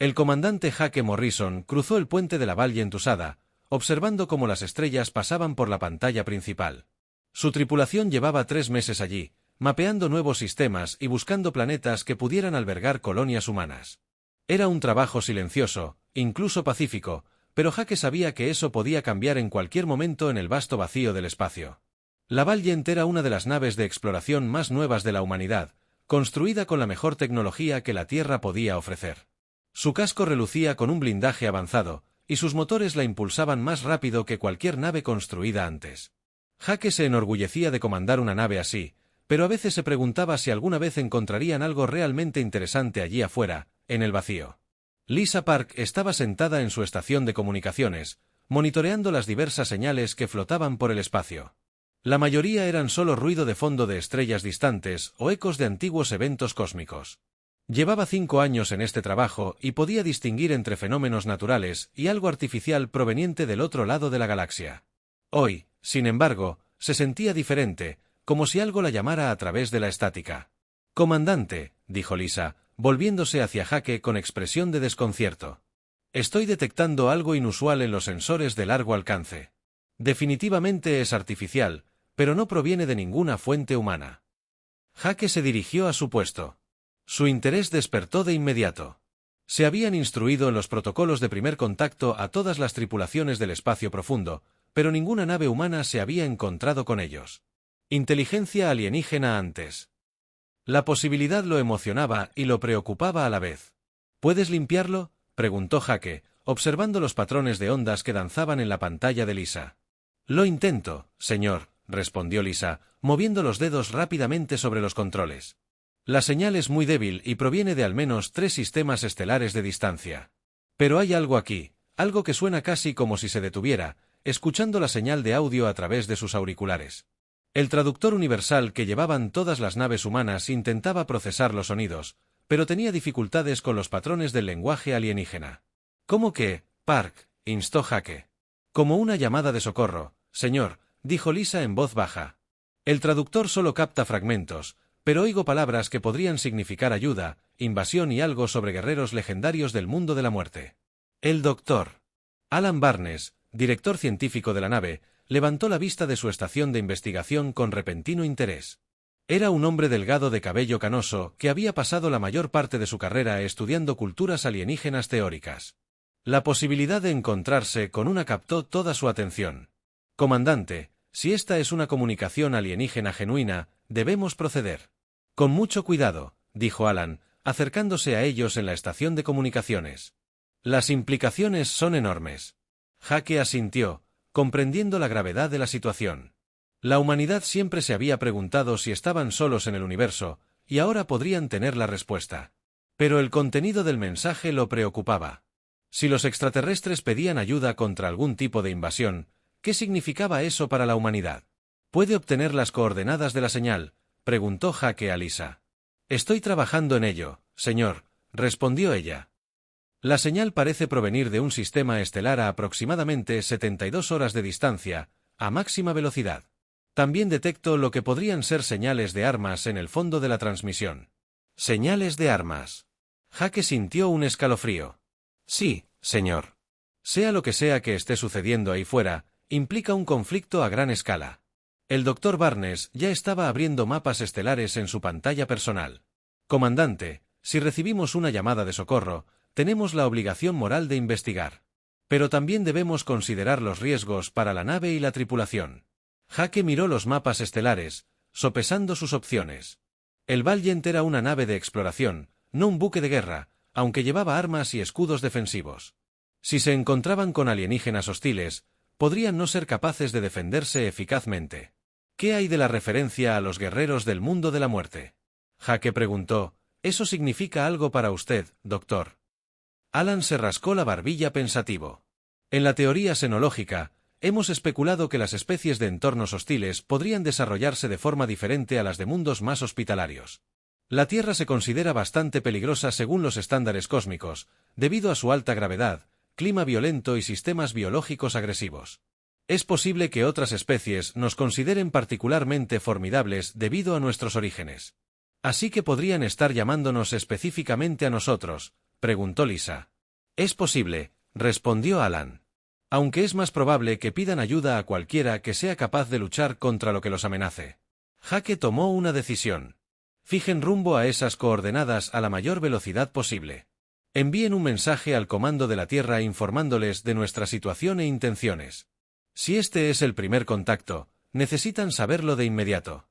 El comandante Jake Morrison cruzó el puente de la Valle Entusada, observando cómo las estrellas pasaban por la pantalla principal. Su tripulación llevaba 3 meses allí, mapeando nuevos sistemas y buscando planetas que pudieran albergar colonias humanas. Era un trabajo silencioso, incluso pacífico, pero Jake sabía que eso podía cambiar en cualquier momento en el vasto vacío del espacio. La Valiant era una de las naves de exploración más nuevas de la humanidad, construida con la mejor tecnología que la Tierra podía ofrecer. Su casco relucía con un blindaje avanzado, y sus motores la impulsaban más rápido que cualquier nave construida antes. Jake se enorgullecía de comandar una nave así, pero a veces se preguntaba si alguna vez encontrarían algo realmente interesante allí afuera, en el vacío. Lisa Park estaba sentada en su estación de comunicaciones, monitoreando las diversas señales que flotaban por el espacio. La mayoría eran solo ruido de fondo de estrellas distantes o ecos de antiguos eventos cósmicos. Llevaba 5 años en este trabajo y podía distinguir entre fenómenos naturales y algo artificial proveniente del otro lado de la galaxia. Hoy, sin embargo, se sentía diferente, como si algo la llamara a través de la estática. «Comandante», dijo Lisa, volviéndose hacia Jake con expresión de desconcierto. «Estoy detectando algo inusual en los sensores de largo alcance. Definitivamente es artificial, pero no proviene de ninguna fuente humana». Jake se dirigió a su puesto. Su interés despertó de inmediato. Se habían instruido en los protocolos de primer contacto a todas las tripulaciones del espacio profundo, pero ninguna nave humana se había encontrado con ellos. Inteligencia alienígena antes. La posibilidad lo emocionaba y lo preocupaba a la vez. ¿Puedes limpiarlo?, preguntó Jake, observando los patrones de ondas que danzaban en la pantalla de Lisa. «Lo intento, señor», respondió Lisa, moviendo los dedos rápidamente sobre los controles. «La señal es muy débil y proviene de al menos 3 sistemas estelares de distancia. Pero hay algo aquí, algo que suena casi como si se detuviera, escuchando la señal de audio a través de sus auriculares». El traductor universal que llevaban todas las naves humanas intentaba procesar los sonidos, pero tenía dificultades con los patrones del lenguaje alienígena. «¿Cómo que, Park?», instó Jake. «Como una llamada de socorro, señor», dijo Lisa en voz baja. «El traductor solo capta fragmentos, pero oigo palabras que podrían significar ayuda, invasión y algo sobre guerreros legendarios del mundo de la muerte». El doctor Alan Barnes, director científico de la nave, levantó la vista de su estación de investigación con repentino interés. Era un hombre delgado de cabello canoso que había pasado la mayor parte de su carrera estudiando culturas alienígenas teóricas. La posibilidad de encontrarse con una captó toda su atención. «Comandante, si esta es una comunicación alienígena genuina, debemos proceder». «Con mucho cuidado», dijo Alan, acercándose a ellos en la estación de comunicaciones. «Las implicaciones son enormes». Jake asintió, comprendiendo la gravedad de la situación. La humanidad siempre se había preguntado si estaban solos en el universo, y ahora podrían tener la respuesta. Pero el contenido del mensaje lo preocupaba. Si los extraterrestres pedían ayuda contra algún tipo de invasión, ¿qué significaba eso para la humanidad? «¿Puede obtener las coordenadas de la señal?», preguntó Jake a Lisa. «Estoy trabajando en ello, señor», respondió ella. «La señal parece provenir de un sistema estelar a aproximadamente 72 horas de distancia, a máxima velocidad. También detecto lo que podrían ser señales de armas en el fondo de la transmisión». «¿Señales de armas?». Jake sintió un escalofrío. «Sí, señor. Sea lo que sea que esté sucediendo ahí fuera, implica un conflicto a gran escala». El doctor Barnes ya estaba abriendo mapas estelares en su pantalla personal. «Comandante, si recibimos una llamada de socorro, tenemos la obligación moral de investigar. Pero también debemos considerar los riesgos para la nave y la tripulación». Jake miró los mapas estelares, sopesando sus opciones. El Valiant era una nave de exploración, no un buque de guerra, aunque llevaba armas y escudos defensivos. Si se encontraban con alienígenas hostiles, podrían no ser capaces de defenderse eficazmente. «¿Qué hay de la referencia a los guerreros del mundo de la muerte?», Jake preguntó. «¿Eso significa algo para usted, doctor?». Alan se rascó la barbilla pensativo. «En la teoría xenológica, hemos especulado que las especies de entornos hostiles podrían desarrollarse de forma diferente a las de mundos más hospitalarios. La Tierra se considera bastante peligrosa según los estándares cósmicos, debido a su alta gravedad, clima violento y sistemas biológicos agresivos. Es posible que otras especies nos consideren particularmente formidables debido a nuestros orígenes. Así que podrían estar llamándonos específicamente a nosotros», preguntó Lisa. Es posible, respondió Alan. Aunque es más probable que pidan ayuda a cualquiera que sea capaz de luchar contra lo que los amenace. Jake tomó una decisión. Fijen rumbo a esas coordenadas a la mayor velocidad posible. Envíen un mensaje al comando de la Tierra informándoles de nuestra situación e intenciones. Si este es el primer contacto, necesitan saberlo de inmediato.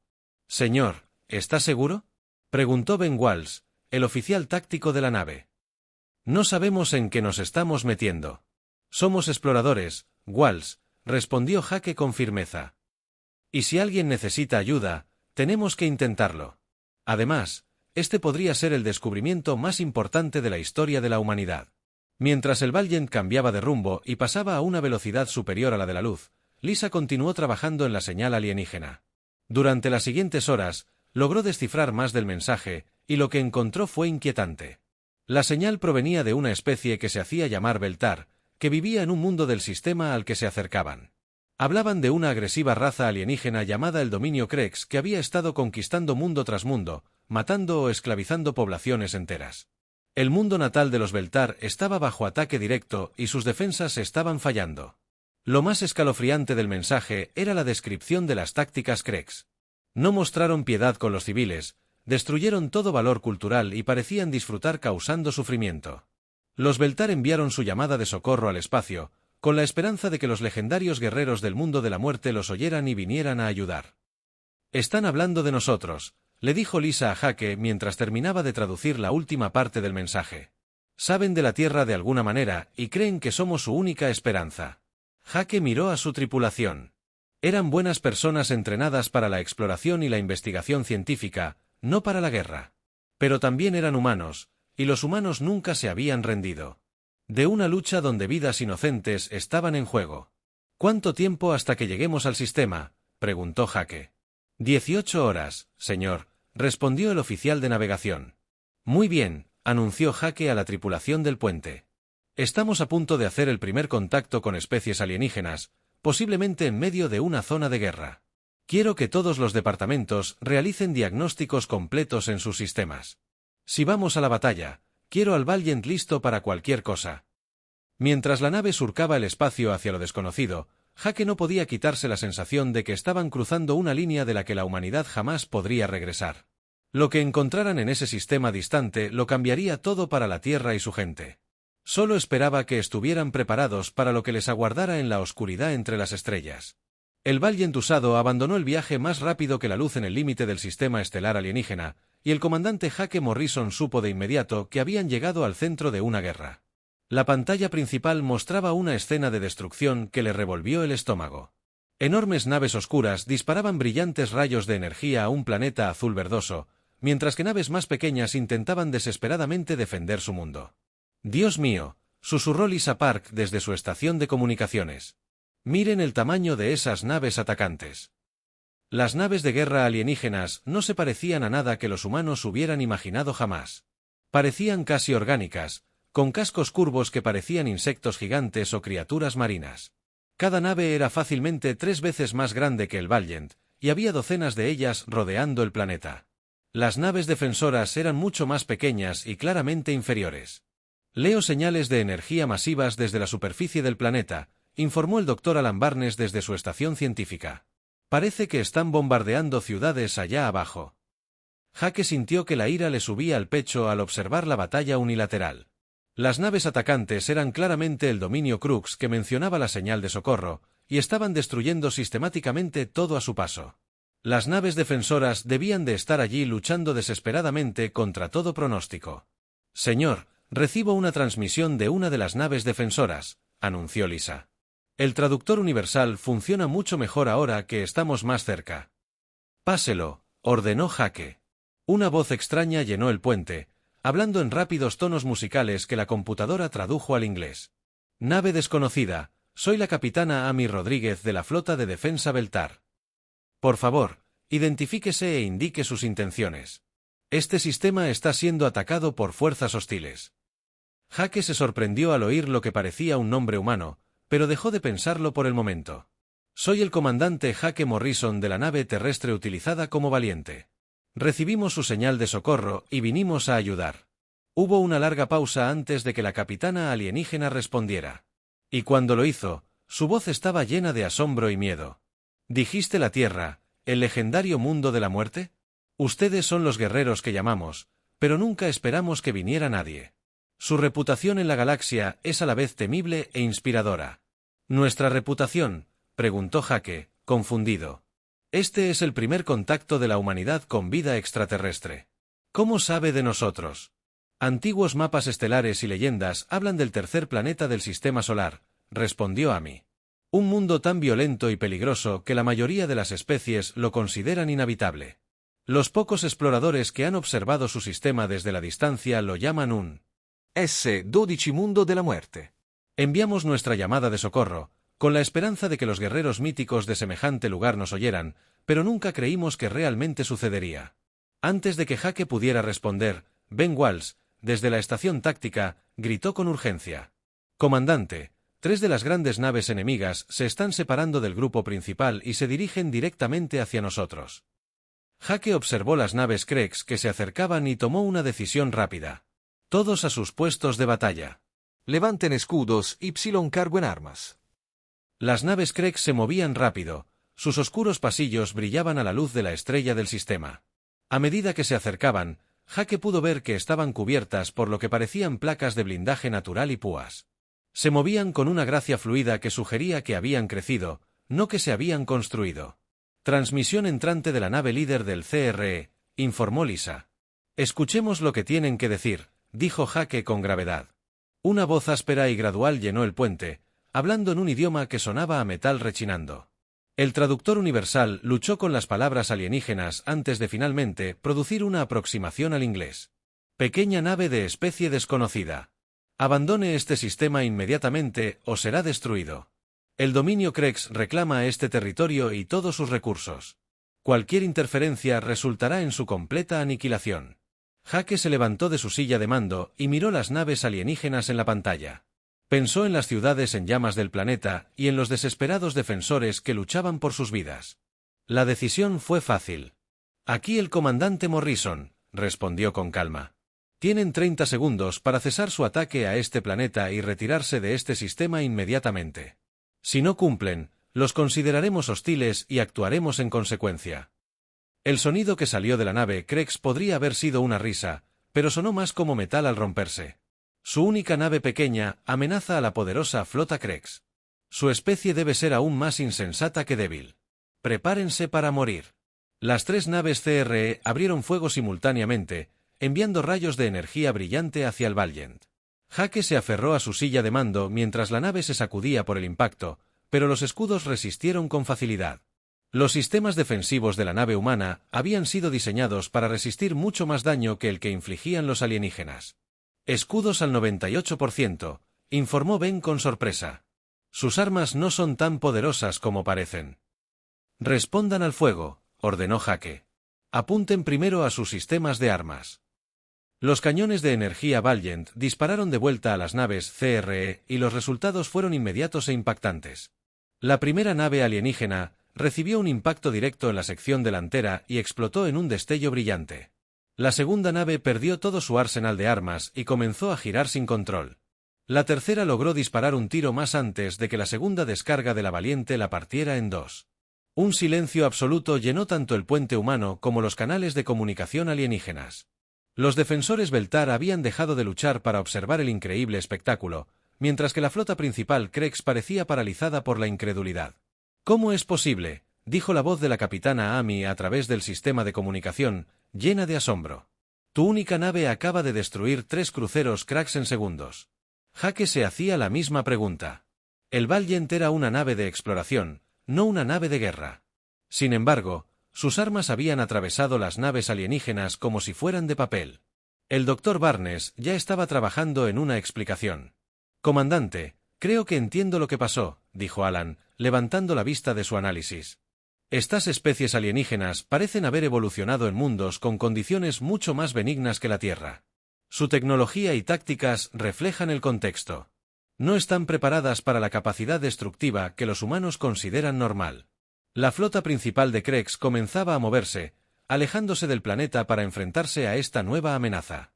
Señor, ¿está seguro?, preguntó Ben Walls, el oficial táctico de la nave. No sabemos en qué nos estamos metiendo. Somos exploradores, Walls, respondió Jake con firmeza. Y si alguien necesita ayuda, tenemos que intentarlo. Además, este podría ser el descubrimiento más importante de la historia de la humanidad. Mientras el Valiant cambiaba de rumbo y pasaba a una velocidad superior a la de la luz, Lisa continuó trabajando en la señal alienígena. Durante las siguientes horas, logró descifrar más del mensaje, y lo que encontró fue inquietante. La señal provenía de una especie que se hacía llamar Beltar, que vivía en un mundo del sistema al que se acercaban. Hablaban de una agresiva raza alienígena llamada el Dominio Crex que había estado conquistando mundo tras mundo, matando o esclavizando poblaciones enteras. El mundo natal de los Beltar estaba bajo ataque directo y sus defensas estaban fallando. Lo más escalofriante del mensaje era la descripción de las tácticas Crex. No mostraron piedad con los civiles, destruyeron todo valor cultural y parecían disfrutar causando sufrimiento. Los Beltar enviaron su llamada de socorro al espacio, con la esperanza de que los legendarios guerreros del mundo de la muerte los oyeran y vinieran a ayudar. «Están hablando de nosotros», le dijo Lisa a Jake mientras terminaba de traducir la última parte del mensaje. «Saben de la Tierra de alguna manera y creen que somos su única esperanza». Jake miró a su tripulación. Eran buenas personas entrenadas para la exploración y la investigación científica, no para la guerra. Pero también eran humanos, y los humanos nunca se habían rendido. De una lucha donde vidas inocentes estaban en juego. «¿Cuánto tiempo hasta que lleguemos al sistema?», preguntó Jake. 18 horas, señor, respondió el oficial de navegación. «Muy bien», anunció Jake a la tripulación del puente. «Estamos a punto de hacer el primer contacto con especies alienígenas, posiblemente en medio de una zona de guerra. Quiero que todos los departamentos realicen diagnósticos completos en sus sistemas. Si vamos a la batalla, quiero al Valiant listo para cualquier cosa». Mientras la nave surcaba el espacio hacia lo desconocido, Jake no podía quitarse la sensación de que estaban cruzando una línea de la que la humanidad jamás podría regresar. Lo que encontraran en ese sistema distante lo cambiaría todo para la Tierra y su gente. Solo esperaba que estuvieran preparados para lo que les aguardara en la oscuridad entre las estrellas. El Valiant usado abandonó el viaje más rápido que la luz en el límite del sistema estelar alienígena, y el comandante Jake Morrison supo de inmediato que habían llegado al centro de una guerra. La pantalla principal mostraba una escena de destrucción que le revolvió el estómago. Enormes naves oscuras disparaban brillantes rayos de energía a un planeta azul verdoso, mientras que naves más pequeñas intentaban desesperadamente defender su mundo. «Dios mío», susurró Lisa Park desde su estación de comunicaciones. «Miren el tamaño de esas naves atacantes». Las naves de guerra alienígenas no se parecían a nada que los humanos hubieran imaginado jamás. Parecían casi orgánicas, con cascos curvos que parecían insectos gigantes o criaturas marinas. Cada nave era fácilmente 3 veces más grande que el Valiant, y había docenas de ellas rodeando el planeta. Las naves defensoras eran mucho más pequeñas y claramente inferiores. «Leo señales de energía masivas desde la superficie del planeta», informó el Dr. Alan Barnes desde su estación científica. «Parece que están bombardeando ciudades allá abajo». Jake sintió que la ira le subía al pecho al observar la batalla unilateral. Las naves atacantes eran claramente el dominio Crux que mencionaba la señal de socorro, y estaban destruyendo sistemáticamente todo a su paso. Las naves defensoras debían de estar allí luchando desesperadamente contra todo pronóstico. «Señor, recibo una transmisión de una de las naves defensoras», anunció Lisa. «El traductor universal funciona mucho mejor ahora que estamos más cerca». «Páselo», ordenó Jake. Una voz extraña llenó el puente, hablando en rápidos tonos musicales que la computadora tradujo al inglés. «Nave desconocida, soy la capitana Amy Rodríguez de la Flota de Defensa Beltar. Por favor, identifíquese e indique sus intenciones. Este sistema está siendo atacado por fuerzas hostiles». Jake se sorprendió al oír lo que parecía un nombre humano, pero dejó de pensarlo por el momento. «Soy el comandante Jake Morrison de la nave terrestre utilizada como Valiente. Recibimos su señal de socorro y vinimos a ayudar». Hubo una larga pausa antes de que la capitana alienígena respondiera. Y cuando lo hizo, su voz estaba llena de asombro y miedo. ¿Dijiste la Tierra, el legendario mundo de la muerte? Ustedes son los guerreros que llamamos, pero nunca esperamos que viniera nadie. Su reputación en la galaxia es a la vez temible e inspiradora. ¿Nuestra reputación?, preguntó Jake, confundido. Este es el primer contacto de la humanidad con vida extraterrestre. ¿Cómo sabe de nosotros? Antiguos mapas estelares y leyendas hablan del tercer planeta del sistema solar, respondió Amy. Un mundo tan violento y peligroso que la mayoría de las especies lo consideran inhabitable. Los pocos exploradores que han observado su sistema desde la distancia lo llaman un S-12 mundo de la muerte. Enviamos nuestra llamada de socorro, con la esperanza de que los guerreros míticos de semejante lugar nos oyeran, pero nunca creímos que realmente sucedería. Antes de que Jake pudiera responder, Ben Walls, desde la estación táctica, gritó con urgencia. Comandante, 3 de las grandes naves enemigas se están separando del grupo principal y se dirigen directamente hacia nosotros. Jake observó las naves Krex que se acercaban y tomó una decisión rápida. Todos a sus puestos de batalla. Levanten escudos, Y cargo en armas. Las naves Krex se movían rápido, sus oscuros pasillos brillaban a la luz de la estrella del sistema. A medida que se acercaban, Jake pudo ver que estaban cubiertas por lo que parecían placas de blindaje natural y púas. Se movían con una gracia fluida que sugería que habían crecido, no que se habían construido. Transmisión entrante de la nave líder del CRE, informó Lisa. Escuchemos lo que tienen que decir, dijo Jake con gravedad. Una voz áspera y gradual llenó el puente, hablando en un idioma que sonaba a metal rechinando. El traductor universal luchó con las palabras alienígenas antes de finalmente producir una aproximación al inglés. Pequeña nave de especie desconocida. Abandone este sistema inmediatamente o será destruido. El dominio Krex reclama este territorio y todos sus recursos. Cualquier interferencia resultará en su completa aniquilación. Jake se levantó de su silla de mando y miró las naves alienígenas en la pantalla. Pensó en las ciudades en llamas del planeta y en los desesperados defensores que luchaban por sus vidas. La decisión fue fácil. Aquí el comandante Morrison, respondió con calma. Tienen 30 segundos para cesar su ataque a este planeta y retirarse de este sistema inmediatamente. Si no cumplen, los consideraremos hostiles y actuaremos en consecuencia. El sonido que salió de la nave Krex podría haber sido una risa, pero sonó más como metal al romperse. Su única nave pequeña amenaza a la poderosa flota Krex. Su especie debe ser aún más insensata que débil. Prepárense para morir. Las 3 naves CRE abrieron fuego simultáneamente, enviando rayos de energía brillante hacia el Valiant. Jake se aferró a su silla de mando mientras la nave se sacudía por el impacto, pero los escudos resistieron con facilidad. Los sistemas defensivos de la nave humana habían sido diseñados para resistir mucho más daño que el que infligían los alienígenas. Escudos al 98%, informó Ben con sorpresa. Sus armas no son tan poderosas como parecen. Respondan al fuego, ordenó Jake. Apunten primero a sus sistemas de armas. Los cañones de energía Valiant dispararon de vuelta a las naves CRE y los resultados fueron inmediatos e impactantes. La primera nave alienígena recibió un impacto directo en la sección delantera y explotó en un destello brillante. La segunda nave perdió todo su arsenal de armas y comenzó a girar sin control. La tercera logró disparar un tiro más antes de que la segunda descarga de la Valiente la partiera en 2. Un silencio absoluto llenó tanto el puente humano como los canales de comunicación alienígenas. Los defensores Beltar habían dejado de luchar para observar el increíble espectáculo, mientras que la flota principal Krex parecía paralizada por la incredulidad. ¿Cómo es posible?, dijo la voz de la capitana Amy a través del sistema de comunicación, llena de asombro. Tu única nave acaba de destruir 3 cruceros Krax en segundos. Jake se hacía la misma pregunta. El Valiant era una nave de exploración, no una nave de guerra. Sin embargo, sus armas habían atravesado las naves alienígenas como si fueran de papel. El Dr. Barnes ya estaba trabajando en una explicación. Comandante, creo que entiendo lo que pasó, dijo Alan, levantando la vista de su análisis. Estas especies alienígenas parecen haber evolucionado en mundos con condiciones mucho más benignas que la Tierra. Su tecnología y tácticas reflejan el contexto. No están preparadas para la capacidad destructiva que los humanos consideran normal. La flota principal de Krex comenzaba a moverse, alejándose del planeta para enfrentarse a esta nueva amenaza.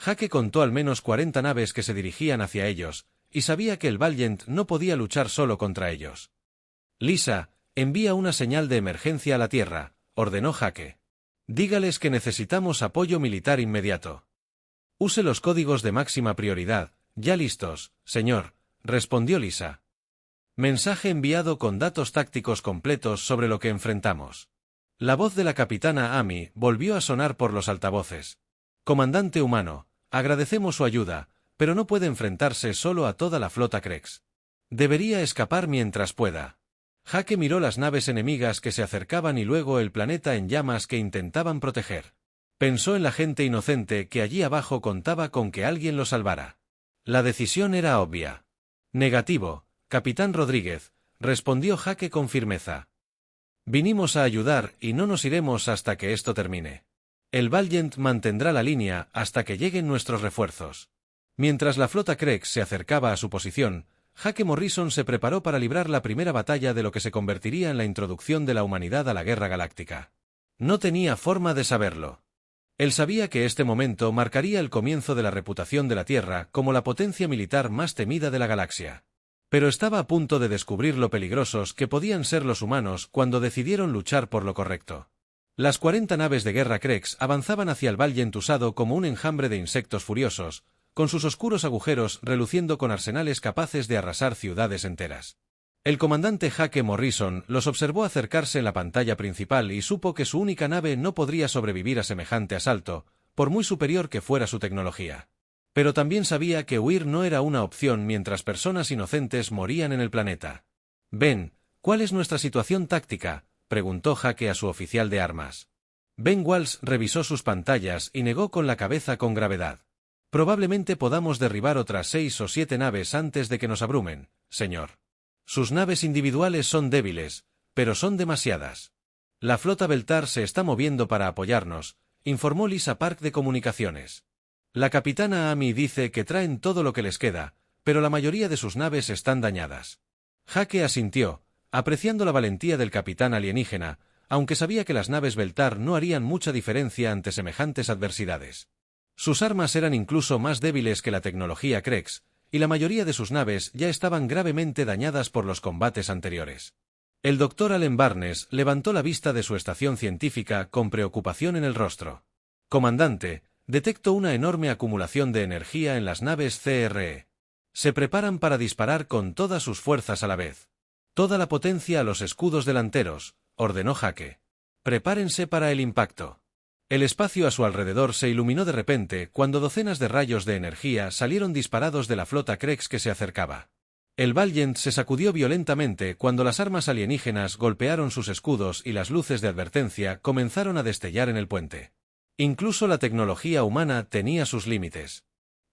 Jake contó al menos 40 naves que se dirigían hacia ellos, y sabía que el Valiant no podía luchar solo contra ellos. Lisa, envía una señal de emergencia a la Tierra, ordenó Jake. Dígales que necesitamos apoyo militar inmediato. Use los códigos de máxima prioridad, ya listos, señor, respondió Lisa. Mensaje enviado con datos tácticos completos sobre lo que enfrentamos. La voz de la capitana Amy volvió a sonar por los altavoces. Comandante humano, agradecemos su ayuda, pero no puede enfrentarse solo a toda la flota Krex. Debería escapar mientras pueda. Jake miró las naves enemigas que se acercaban y luego el planeta en llamas que intentaban proteger. Pensó en la gente inocente que allí abajo contaba con que alguien lo salvara. La decisión era obvia. Negativo, capitán Rodríguez, respondió Jake con firmeza. Vinimos a ayudar y no nos iremos hasta que esto termine. El Valiant mantendrá la línea hasta que lleguen nuestros refuerzos. Mientras la flota Krex se acercaba a su posición, Jake Morrison se preparó para librar la primera batalla de lo que se convertiría en la introducción de la humanidad a la Guerra Galáctica. No tenía forma de saberlo. Él sabía que este momento marcaría el comienzo de la reputación de la Tierra como la potencia militar más temida de la galaxia. Pero estaba a punto de descubrir lo peligrosos que podían ser los humanos cuando decidieron luchar por lo correcto. Las 40 naves de guerra Krex avanzaban hacia el Valiant usado como un enjambre de insectos furiosos, con sus oscuros agujeros reluciendo con arsenales capaces de arrasar ciudades enteras. El comandante Jake Morrison los observó acercarse en la pantalla principal y supo que su única nave no podría sobrevivir a semejante asalto, por muy superior que fuera su tecnología. Pero también sabía que huir no era una opción mientras personas inocentes morían en el planeta. Ben, ¿cuál es nuestra situación táctica?, preguntó Jake a su oficial de armas. Ben Walsh revisó sus pantallas y negó con la cabeza con gravedad. Probablemente podamos derribar otras 6 o 7 naves antes de que nos abrumen, señor. Sus naves individuales son débiles, pero son demasiadas. La flota Beltar se está moviendo para apoyarnos, informó Lisa Park de Comunicaciones. La capitana Amy dice que traen todo lo que les queda, pero la mayoría de sus naves están dañadas. Jake asintió, apreciando la valentía del capitán alienígena, aunque sabía que las naves Beltar no harían mucha diferencia ante semejantes adversidades. Sus armas eran incluso más débiles que la tecnología Krex, y la mayoría de sus naves ya estaban gravemente dañadas por los combates anteriores. El doctor Allen Barnes levantó la vista de su estación científica con preocupación en el rostro. Comandante, detecto una enorme acumulación de energía en las naves CRE. Se preparan para disparar con todas sus fuerzas a la vez. Toda la potencia a los escudos delanteros, ordenó Jake. Prepárense para el impacto. El espacio a su alrededor se iluminó de repente cuando docenas de rayos de energía salieron disparados de la flota Krex que se acercaba. El Valiant se sacudió violentamente cuando las armas alienígenas golpearon sus escudos y las luces de advertencia comenzaron a destellar en el puente. Incluso la tecnología humana tenía sus límites.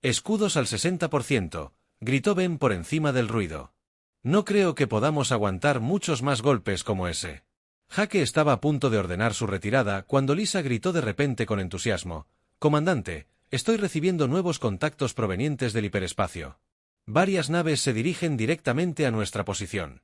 Escudos al 60%, gritó Ben por encima del ruido. No creo que podamos aguantar muchos más golpes como ese. Jake estaba a punto de ordenar su retirada cuando Lisa gritó de repente con entusiasmo: «Comandante, estoy recibiendo nuevos contactos provenientes del hiperespacio. Varias naves se dirigen directamente a nuestra posición».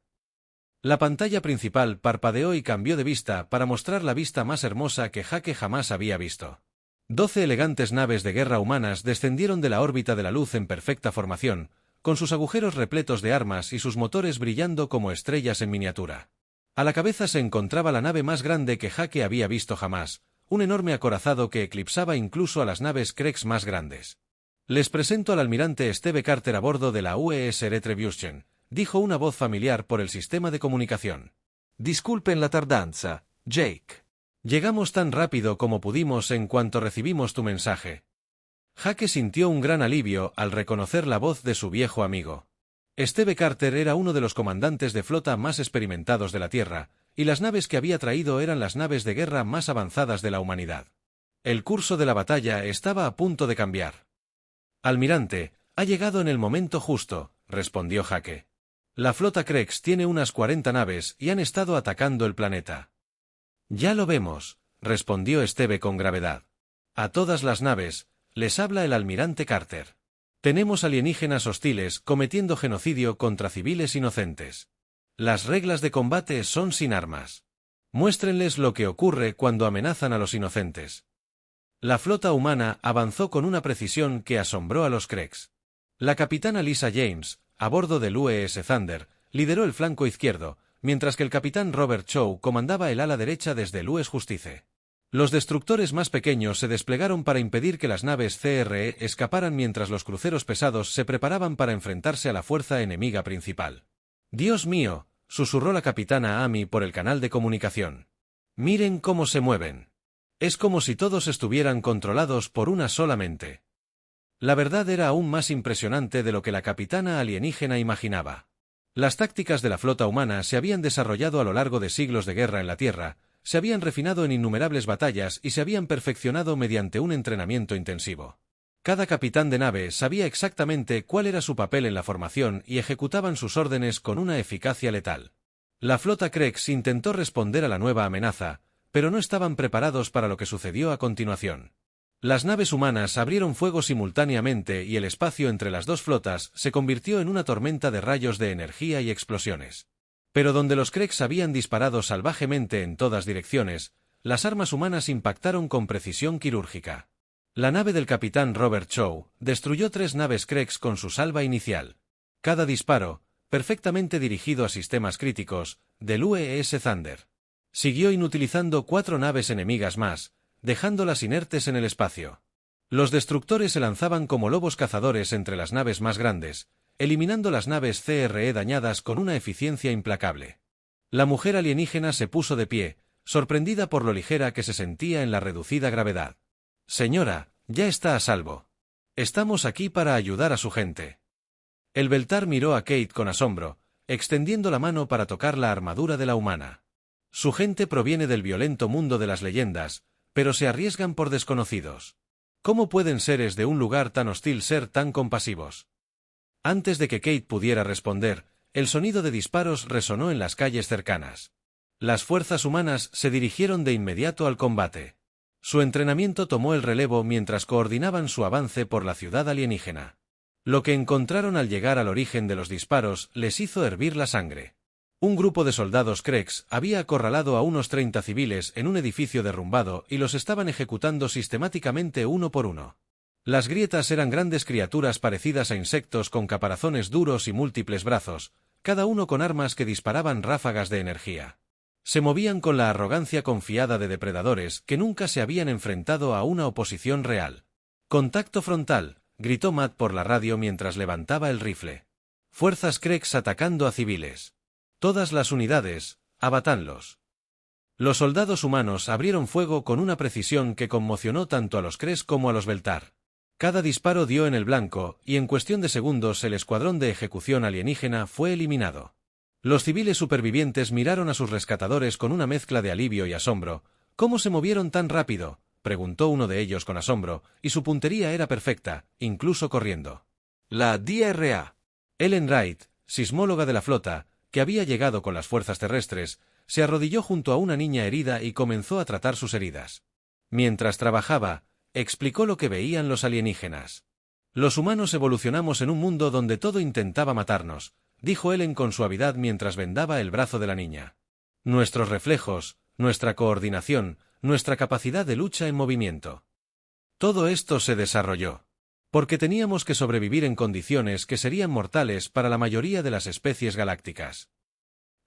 La pantalla principal parpadeó y cambió de vista para mostrar la vista más hermosa que Jake jamás había visto. 12 elegantes naves de guerra humanas descendieron de la órbita de la luz en perfecta formación, con sus agujeros repletos de armas y sus motores brillando como estrellas en miniatura. A la cabeza se encontraba la nave más grande que Jake había visto jamás, un enorme acorazado que eclipsaba incluso a las naves Krex más grandes. «Les presento al almirante Steve Carter a bordo de la UES Retribution», dijo una voz familiar por el sistema de comunicación. Disculpen la tardanza, Jake. Llegamos tan rápido como pudimos en cuanto recibimos tu mensaje. Jake sintió un gran alivio al reconocer la voz de su viejo amigo. Steve Carter era uno de los comandantes de flota más experimentados de la Tierra, y las naves que había traído eran las naves de guerra más avanzadas de la humanidad. El curso de la batalla estaba a punto de cambiar. «Almirante, ha llegado en el momento justo», respondió Jake. «La flota Krex tiene unas 40 naves y han estado atacando el planeta». «Ya lo vemos», respondió Steve con gravedad. «A todas las naves, les habla el almirante Carter. Tenemos alienígenas hostiles cometiendo genocidio contra civiles inocentes. Las reglas de combate son sin armas. Muéstrenles lo que ocurre cuando amenazan a los inocentes». La flota humana avanzó con una precisión que asombró a los Kreeks. La capitana Lisa James, a bordo del USS Thunder, lideró el flanco izquierdo, mientras que el capitán Robert Chow comandaba el ala derecha desde el US Justice. Los destructores más pequeños se desplegaron para impedir que las naves CRE escaparan mientras los cruceros pesados se preparaban para enfrentarse a la fuerza enemiga principal. «Dios mío», susurró la capitana Amy por el canal de comunicación. «Miren cómo se mueven. Es como si todos estuvieran controlados por una sola mente». La verdad era aún más impresionante de lo que la capitana alienígena imaginaba. Las tácticas de la flota humana se habían desarrollado a lo largo de siglos de guerra en la Tierra, se habían refinado en innumerables batallas y se habían perfeccionado mediante un entrenamiento intensivo. Cada capitán de nave sabía exactamente cuál era su papel en la formación y ejecutaban sus órdenes con una eficacia letal. La flota Kreeks intentó responder a la nueva amenaza, pero no estaban preparados para lo que sucedió a continuación. Las naves humanas abrieron fuego simultáneamente y el espacio entre las dos flotas se convirtió en una tormenta de rayos de energía y explosiones. Pero donde los Kreeks habían disparado salvajemente en todas direcciones, las armas humanas impactaron con precisión quirúrgica. La nave del capitán Robert Chow destruyó 3 naves Kreeks con su salva inicial. Cada disparo, perfectamente dirigido a sistemas críticos, del USS Thunder. Siguió inutilizando 4 naves enemigas más, dejándolas inertes en el espacio. Los destructores se lanzaban como lobos cazadores entre las naves más grandes, eliminando las naves CRE dañadas con una eficiencia implacable. La mujer alienígena se puso de pie, sorprendida por lo ligera que se sentía en la reducida gravedad. «Señora, ya está a salvo. Estamos aquí para ayudar a su gente». El Beltar miró a Kate con asombro, extendiendo la mano para tocar la armadura de la humana. Su gente proviene del violento mundo de las leyendas, pero se arriesgan por desconocidos. ¿Cómo pueden seres de un lugar tan hostil ser tan compasivos? Antes de que Kate pudiera responder, el sonido de disparos resonó en las calles cercanas. Las fuerzas humanas se dirigieron de inmediato al combate. Su entrenamiento tomó el relevo mientras coordinaban su avance por la ciudad alienígena. Lo que encontraron al llegar al origen de los disparos les hizo hervir la sangre. Un grupo de soldados Kreeks había acorralado a unos 30 civiles en un edificio derrumbado y los estaban ejecutando sistemáticamente uno por uno. Las grietas eran grandes criaturas parecidas a insectos con caparazones duros y múltiples brazos, cada uno con armas que disparaban ráfagas de energía. Se movían con la arrogancia confiada de depredadores que nunca se habían enfrentado a una oposición real. «Contacto frontal», gritó Matt por la radio mientras levantaba el rifle. «Fuerzas Kreeks atacando a civiles. Todas las unidades, abátanlos». Los soldados humanos abrieron fuego con una precisión que conmocionó tanto a los Kreeks como a los Beltar. Cada disparo dio en el blanco, y en cuestión de segundos el escuadrón de ejecución alienígena fue eliminado. Los civiles supervivientes miraron a sus rescatadores con una mezcla de alivio y asombro. «¿Cómo se movieron tan rápido?», preguntó uno de ellos con asombro, y su puntería era perfecta, incluso corriendo. La DRA. Ellen Wright, sismóloga de la flota, que había llegado con las fuerzas terrestres, se arrodilló junto a una niña herida y comenzó a tratar sus heridas. Mientras trabajaba, explicó lo que veían los alienígenas. «Los humanos evolucionamos en un mundo donde todo intentaba matarnos», dijo Ellen con suavidad mientras vendaba el brazo de la niña. «Nuestros reflejos, nuestra coordinación, nuestra capacidad de lucha en movimiento. Todo esto se desarrolló porque teníamos que sobrevivir en condiciones que serían mortales para la mayoría de las especies galácticas».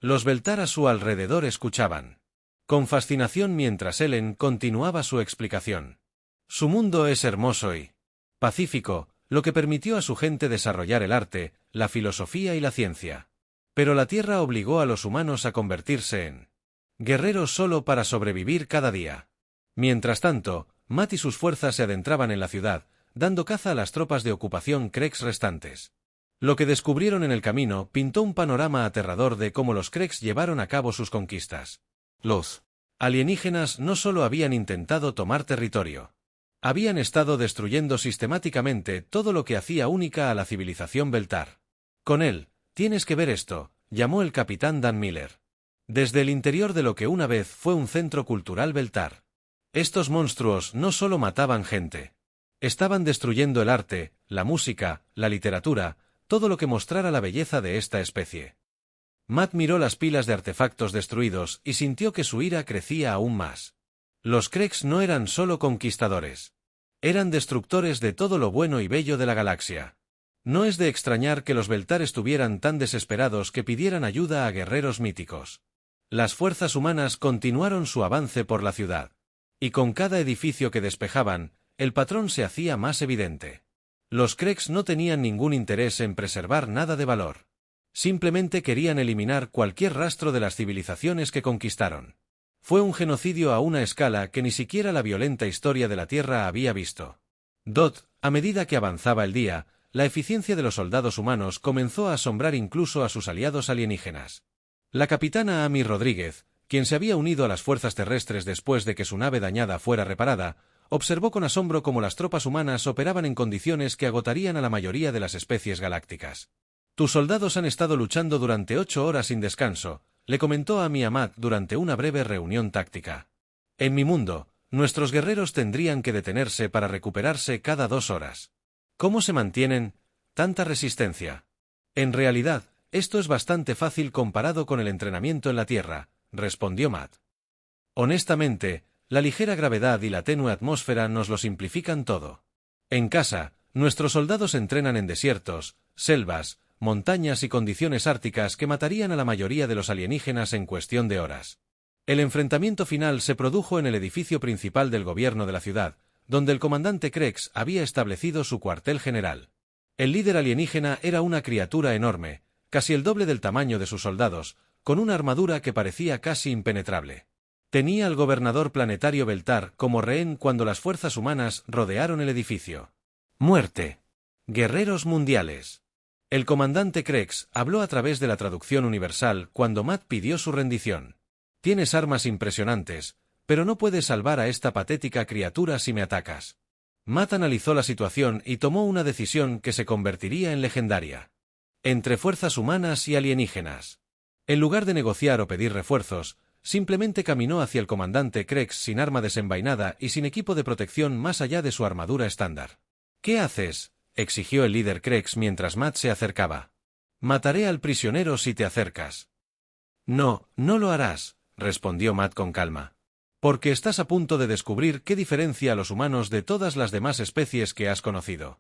Los Beltar a su alrededor escuchaban con fascinación mientras Ellen continuaba su explicación. «Su mundo es hermoso y pacífico, lo que permitió a su gente desarrollar el arte, la filosofía y la ciencia. Pero la Tierra obligó a los humanos a convertirse en guerreros solo para sobrevivir cada día». Mientras tanto, Matt y sus fuerzas se adentraban en la ciudad, dando caza a las tropas de ocupación Kreeks restantes. Lo que descubrieron en el camino pintó un panorama aterrador de cómo los Kreeks llevaron a cabo sus conquistas. Los alienígenas no solo habían intentado tomar territorio. Habían estado destruyendo sistemáticamente todo lo que hacía única a la civilización Beltar. «Con él, tienes que ver esto», llamó el capitán Dan Miller. Desde el interior de lo que una vez fue un centro cultural Beltar. Estos monstruos no solo mataban gente. Estaban destruyendo el arte, la música, la literatura, todo lo que mostrara la belleza de esta especie. Matt miró las pilas de artefactos destruidos y sintió que su ira crecía aún más. Los Kregs no eran solo conquistadores. Eran destructores de todo lo bueno y bello de la galaxia. No es de extrañar que los Beltar estuvieran tan desesperados que pidieran ayuda a guerreros míticos. Las fuerzas humanas continuaron su avance por la ciudad. Y con cada edificio que despejaban, el patrón se hacía más evidente. Los Kregs no tenían ningún interés en preservar nada de valor. Simplemente querían eliminar cualquier rastro de las civilizaciones que conquistaron. Fue un genocidio a una escala que ni siquiera la violenta historia de la Tierra había visto. A medida que avanzaba el día, la eficiencia de los soldados humanos comenzó a asombrar incluso a sus aliados alienígenas. La capitana Amy Rodríguez, quien se había unido a las fuerzas terrestres después de que su nave dañada fuera reparada, observó con asombro cómo las tropas humanas operaban en condiciones que agotarían a la mayoría de las especies galácticas. «Tus soldados han estado luchando durante 8 horas sin descanso», le comentó a Matt durante una breve reunión táctica. «En mi mundo, nuestros guerreros tendrían que detenerse para recuperarse cada 2 horas. ¿Cómo se mantienen tanta resistencia?» «En realidad, esto es bastante fácil comparado con el entrenamiento en la Tierra», respondió Matt. «Honestamente, la ligera gravedad y la tenue atmósfera nos lo simplifican todo. En casa, nuestros soldados entrenan en desiertos, selvas, montañas y condiciones árticas que matarían a la mayoría de los alienígenas en cuestión de horas. El enfrentamiento final se produjo en el edificio principal del gobierno de la ciudad, donde el comandante Kregs había establecido su cuartel general. El líder alienígena era una criatura enorme, casi el doble del tamaño de sus soldados, con una armadura que parecía casi impenetrable. Tenía al gobernador planetario Beltar como rehén cuando las fuerzas humanas rodearon el edificio. Muerte. Guerreros mundiales. El comandante Kregs habló a través de la traducción universal cuando Matt pidió su rendición. «Tienes armas impresionantes, pero no puedes salvar a esta patética criatura si me atacas». Matt analizó la situación y tomó una decisión que se convertiría en legendaria. Entre fuerzas humanas y alienígenas. En lugar de negociar o pedir refuerzos, simplemente caminó hacia el comandante Kregs sin arma desenvainada y sin equipo de protección más allá de su armadura estándar. «¿Qué haces?», exigió el líder Kregs mientras Matt se acercaba. «Mataré al prisionero si te acercas». «No, no lo harás», respondió Matt con calma. «Porque estás a punto de descubrir qué diferencia a los humanos de todas las demás especies que has conocido».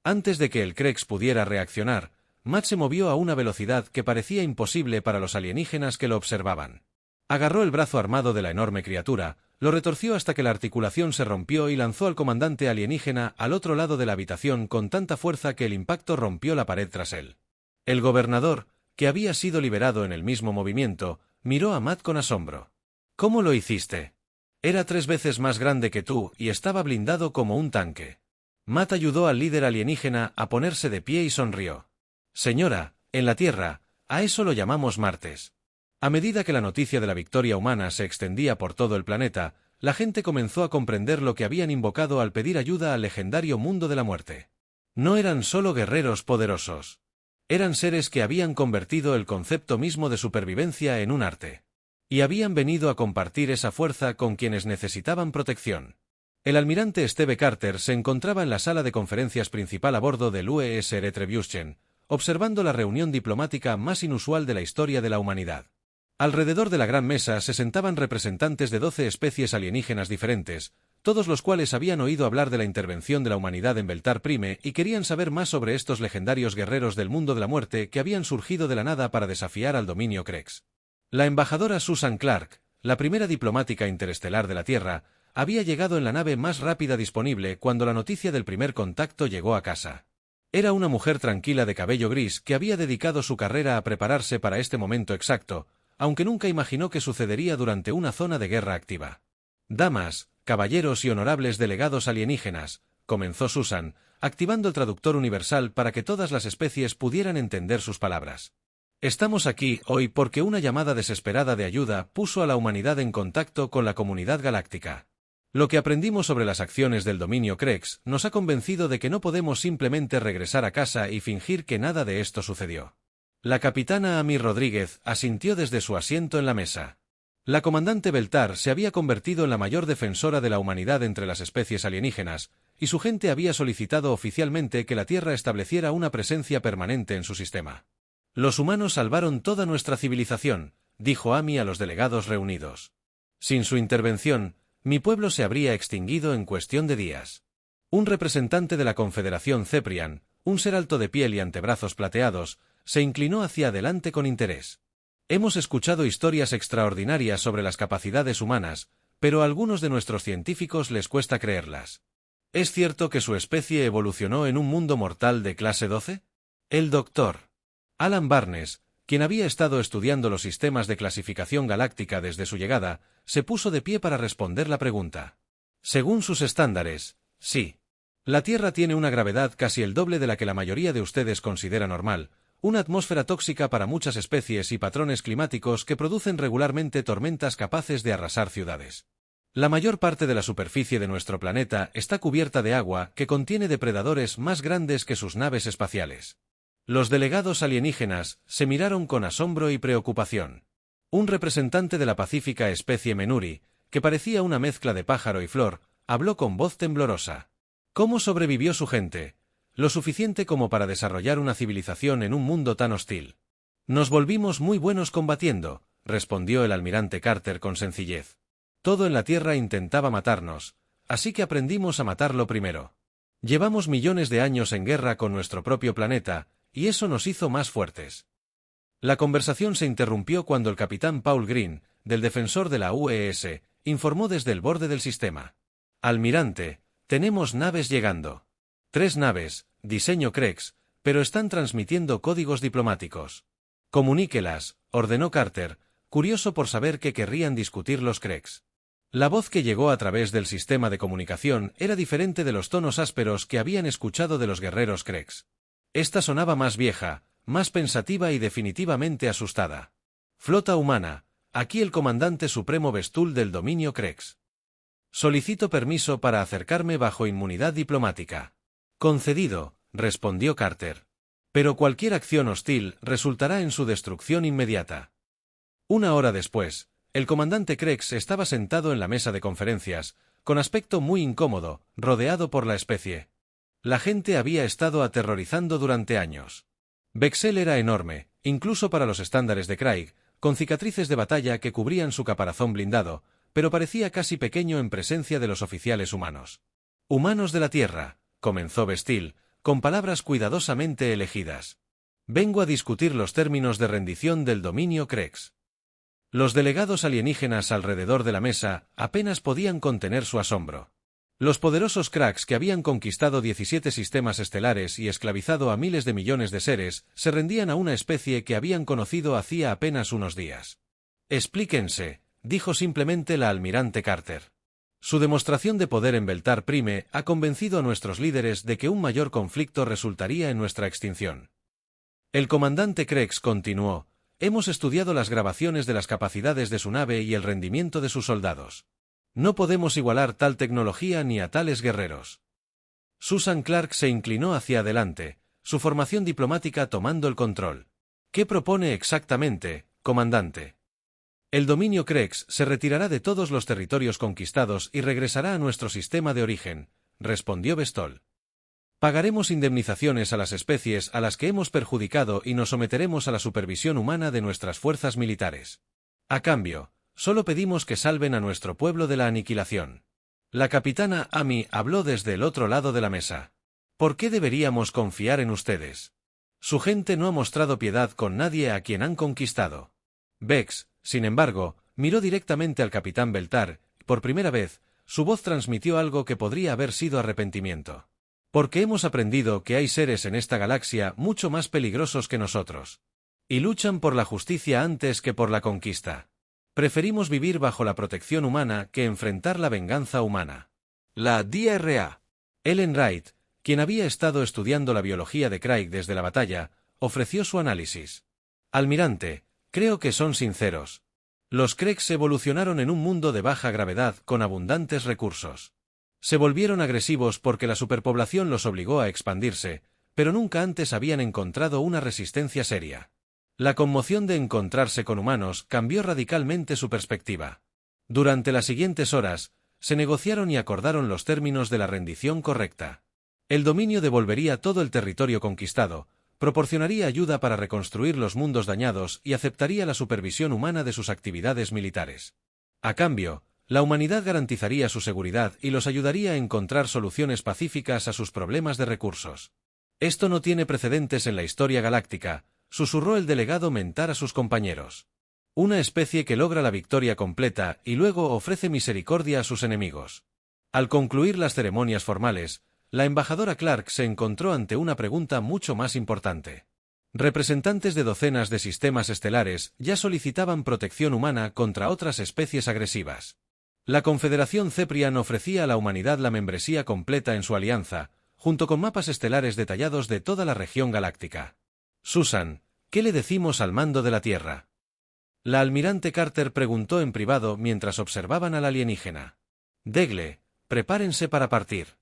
Antes de que el Kregs pudiera reaccionar, Matt se movió a una velocidad que parecía imposible para los alienígenas que lo observaban. Agarró el brazo armado de la enorme criatura, lo retorció hasta que la articulación se rompió y lanzó al comandante alienígena al otro lado de la habitación con tanta fuerza que el impacto rompió la pared tras él. El gobernador, que había sido liberado en el mismo movimiento, miró a Matt con asombro. «¿Cómo lo hiciste? Era 3 veces más grande que tú y estaba blindado como un tanque». Matt ayudó al líder alienígena a ponerse de pie y sonrió. «Señora, en la Tierra, a eso lo llamamos martes». A medida que la noticia de la victoria humana se extendía por todo el planeta, la gente comenzó a comprender lo que habían invocado al pedir ayuda al legendario mundo de la muerte. No eran solo guerreros poderosos. Eran seres que habían convertido el concepto mismo de supervivencia en un arte. Y habían venido a compartir esa fuerza con quienes necesitaban protección. El almirante Steve Carter se encontraba en la sala de conferencias principal a bordo del USS Retribution, observando la reunión diplomática más inusual de la historia de la humanidad. Alrededor de la gran mesa se sentaban representantes de 12 especies alienígenas diferentes, todos los cuales habían oído hablar de la intervención de la humanidad en Beltar Prime y querían saber más sobre estos legendarios guerreros del mundo de la muerte que habían surgido de la nada para desafiar al dominio Kregs. La embajadora Susan Clark, la primera diplomática interestelar de la Tierra, había llegado en la nave más rápida disponible cuando la noticia del primer contacto llegó a casa. Era una mujer tranquila de cabello gris que había dedicado su carrera a prepararse para este momento exacto, aunque nunca imaginó que sucedería durante una zona de guerra activa. «Damas, caballeros y honorables delegados alienígenas», comenzó Susan, activando el traductor universal para que todas las especies pudieran entender sus palabras. «Estamos aquí hoy porque una llamada desesperada de ayuda puso a la humanidad en contacto con la comunidad galáctica. Lo que aprendimos sobre las acciones del dominio Kregs nos ha convencido de que no podemos simplemente regresar a casa y fingir que nada de esto sucedió». La capitana Amy Rodríguez asintió desde su asiento en la mesa. La comandante Beltar se había convertido en la mayor defensora de la humanidad entre las especies alienígenas, y su gente había solicitado oficialmente que la Tierra estableciera una presencia permanente en su sistema. «Los humanos salvaron toda nuestra civilización», dijo Amy a los delegados reunidos. «Sin su intervención, Mi pueblo se habría extinguido en cuestión de días. Un representante de la Confederación Ceprian, un ser alto de piel y antebrazos plateados, se inclinó hacia adelante con interés. Hemos escuchado historias extraordinarias sobre las capacidades humanas, pero a algunos de nuestros científicos les cuesta creerlas. ¿Es cierto que su especie evolucionó en un mundo mortal de clase 12? El doctor Alan Barnes, quien había estado estudiando los sistemas de clasificación galáctica desde su llegada, se puso de pie para responder la pregunta. Según sus estándares, sí. La Tierra tiene una gravedad casi el doble de la que la mayoría de ustedes considera normal, una atmósfera tóxica para muchas especies y patrones climáticos que producen regularmente tormentas capaces de arrasar ciudades. La mayor parte de la superficie de nuestro planeta está cubierta de agua que contiene depredadores más grandes que sus naves espaciales. Los delegados alienígenas se miraron con asombro y preocupación. Un representante de la pacífica especie Menuri, que parecía una mezcla de pájaro y flor, habló con voz temblorosa. ¿Cómo sobrevivió su gente? Lo suficiente como para desarrollar una civilización en un mundo tan hostil. Nos volvimos muy buenos combatiendo, respondió el almirante Carter con sencillez. Todo en la Tierra intentaba matarnos, así que aprendimos a matarlo primero. Llevamos millones de años en guerra con nuestro propio planeta, y eso nos hizo más fuertes. La conversación se interrumpió cuando el capitán Paul Green, del defensor de la UES, informó desde el borde del sistema. Almirante, tenemos naves llegando. 3 naves, diseño Krex, pero están transmitiendo códigos diplomáticos. Comuníquelas, ordenó Carter, curioso por saber qué querrían discutir los Krex. La voz que llegó a través del sistema de comunicación era diferente de los tonos ásperos que habían escuchado de los guerreros Krex. Esta sonaba más vieja, más pensativa y definitivamente asustada. Flota humana, aquí el comandante supremo Vestul del dominio Krex. Solicito permiso para acercarme bajo inmunidad diplomática. Concedido, respondió Carter. Pero cualquier acción hostil resultará en su destrucción inmediata. 1 hora después, el comandante Krex estaba sentado en la mesa de conferencias, con aspecto muy incómodo, rodeado por la especie. La gente había estado aterrorizando durante años. Bexel era enorme, incluso para los estándares de Craig, con cicatrices de batalla que cubrían su caparazón blindado, pero parecía casi pequeño en presencia de los oficiales humanos. Humanos de la Tierra, comenzó Vestil, con palabras cuidadosamente elegidas. Vengo a discutir los términos de rendición del dominio Krex. Los delegados alienígenas alrededor de la mesa apenas podían contener su asombro. Los poderosos cracks que habían conquistado 17 sistemas estelares y esclavizado a miles de millones de seres, se rendían a una especie que habían conocido hacía apenas unos días. Explíquense, dijo simplemente la almirante Carter. Su demostración de poder en Beltar Prime ha convencido a nuestros líderes de que un mayor conflicto resultaría en nuestra extinción. El comandante Krex continuó, hemos estudiado las grabaciones de las capacidades de su nave y el rendimiento de sus soldados. No podemos igualar tal tecnología ni a tales guerreros. Susan Clark se inclinó hacia adelante, su formación diplomática tomando el control. ¿Qué propone exactamente, comandante? El dominio Krex se retirará de todos los territorios conquistados y regresará a nuestro sistema de origen, respondió Bestol. Pagaremos indemnizaciones a las especies a las que hemos perjudicado y nos someteremos a la supervisión humana de nuestras fuerzas militares. A cambio, solo pedimos que salven a nuestro pueblo de la aniquilación. La capitana Amy habló desde el otro lado de la mesa. ¿Por qué deberíamos confiar en ustedes? Su gente no ha mostrado piedad con nadie a quien han conquistado. Vex, sin embargo, miró directamente al capitán Beltar, y por primera vez, su voz transmitió algo que podría haber sido arrepentimiento. Porque hemos aprendido que hay seres en esta galaxia mucho más peligrosos que nosotros. Y luchan por la justicia antes que por la conquista. Preferimos vivir bajo la protección humana que enfrentar la venganza humana. La DRA. Ellen Wright, quien había estado estudiando la biología de Craig desde la batalla, ofreció su análisis. Almirante, creo que son sinceros. Los Krex evolucionaron en un mundo de baja gravedad con abundantes recursos. Se volvieron agresivos porque la superpoblación los obligó a expandirse, pero nunca antes habían encontrado una resistencia seria. La conmoción de encontrarse con humanos cambió radicalmente su perspectiva. Durante las siguientes horas, se negociaron y acordaron los términos de la rendición correcta. El dominio devolvería todo el territorio conquistado, proporcionaría ayuda para reconstruir los mundos dañados y aceptaría la supervisión humana de sus actividades militares. A cambio, La humanidad garantizaría su seguridad y los ayudaría a encontrar soluciones pacíficas a sus problemas de recursos. Esto no tiene precedentes en la historia galáctica, susurró el delegado Mentar a sus compañeros. Una especie que logra la victoria completa y luego ofrece misericordia a sus enemigos. Al concluir las ceremonias formales, la embajadora Clark se encontró ante una pregunta mucho más importante. Representantes de docenas de sistemas estelares ya solicitaban protección humana contra otras especies agresivas. La Confederación Ceprian ofrecía a la humanidad la membresía completa en su alianza, junto con mapas estelares detallados de toda la región galáctica. Susan, ¿qué le decimos al mando de la Tierra? La almirante Carter preguntó en privado mientras observaban al alienígena. Degle, prepárense para partir.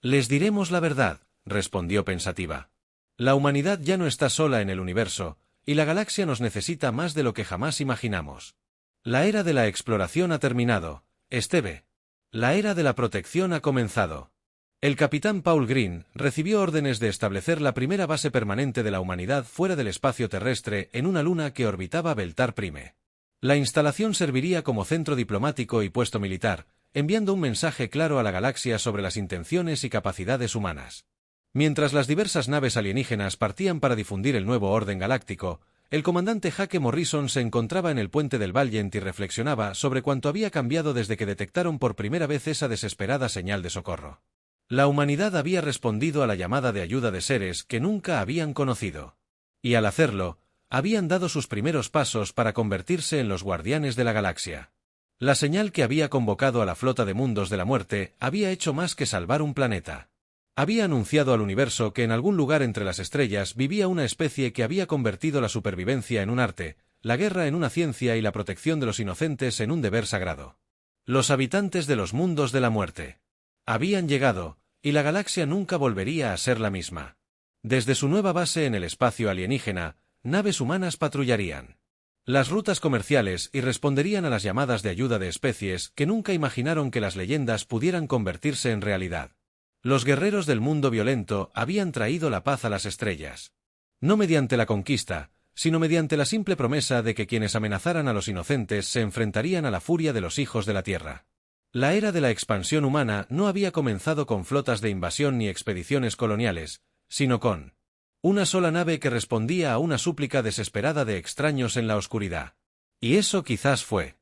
Les diremos la verdad, respondió pensativa. La humanidad ya no está sola en el universo, y la galaxia nos necesita más de lo que jamás imaginamos. La era de la exploración ha terminado, Esteve. La era de la protección ha comenzado. El capitán Paul Green recibió órdenes de establecer la primera base permanente de la humanidad fuera del espacio terrestre en una luna que orbitaba Beltar Prime. La instalación serviría como centro diplomático y puesto militar, enviando un mensaje claro a la galaxia sobre las intenciones y capacidades humanas. Mientras las diversas naves alienígenas partían para difundir el nuevo orden galáctico, el comandante Hake Morrison se encontraba en el puente del Valiant y reflexionaba sobre cuánto había cambiado desde que detectaron por primera vez esa desesperada señal de socorro. La humanidad había respondido a la llamada de ayuda de seres que nunca habían conocido. Y al hacerlo, habían dado sus primeros pasos para convertirse en los guardianes de la galaxia. La señal que había convocado a la flota de mundos de la muerte había hecho más que salvar un planeta. Había anunciado al universo que en algún lugar entre las estrellas vivía una especie que había convertido la supervivencia en un arte, la guerra en una ciencia y la protección de los inocentes en un deber sagrado. Los habitantes de los mundos de la muerte habían llegado, y la galaxia nunca volvería a ser la misma. Desde su nueva base en el espacio alienígena, naves humanas patrullarían las rutas comerciales y responderían a las llamadas de ayuda de especies que nunca imaginaron que las leyendas pudieran convertirse en realidad. Los guerreros del mundo violento habían traído la paz a las estrellas. No mediante la conquista, sino mediante la simple promesa de que quienes amenazaran a los inocentes se enfrentarían a la furia de los hijos de la Tierra. La era de la expansión humana no había comenzado con flotas de invasión ni expediciones coloniales, sino con una sola nave que respondía a una súplica desesperada de extraños en la oscuridad. Y eso quizás fue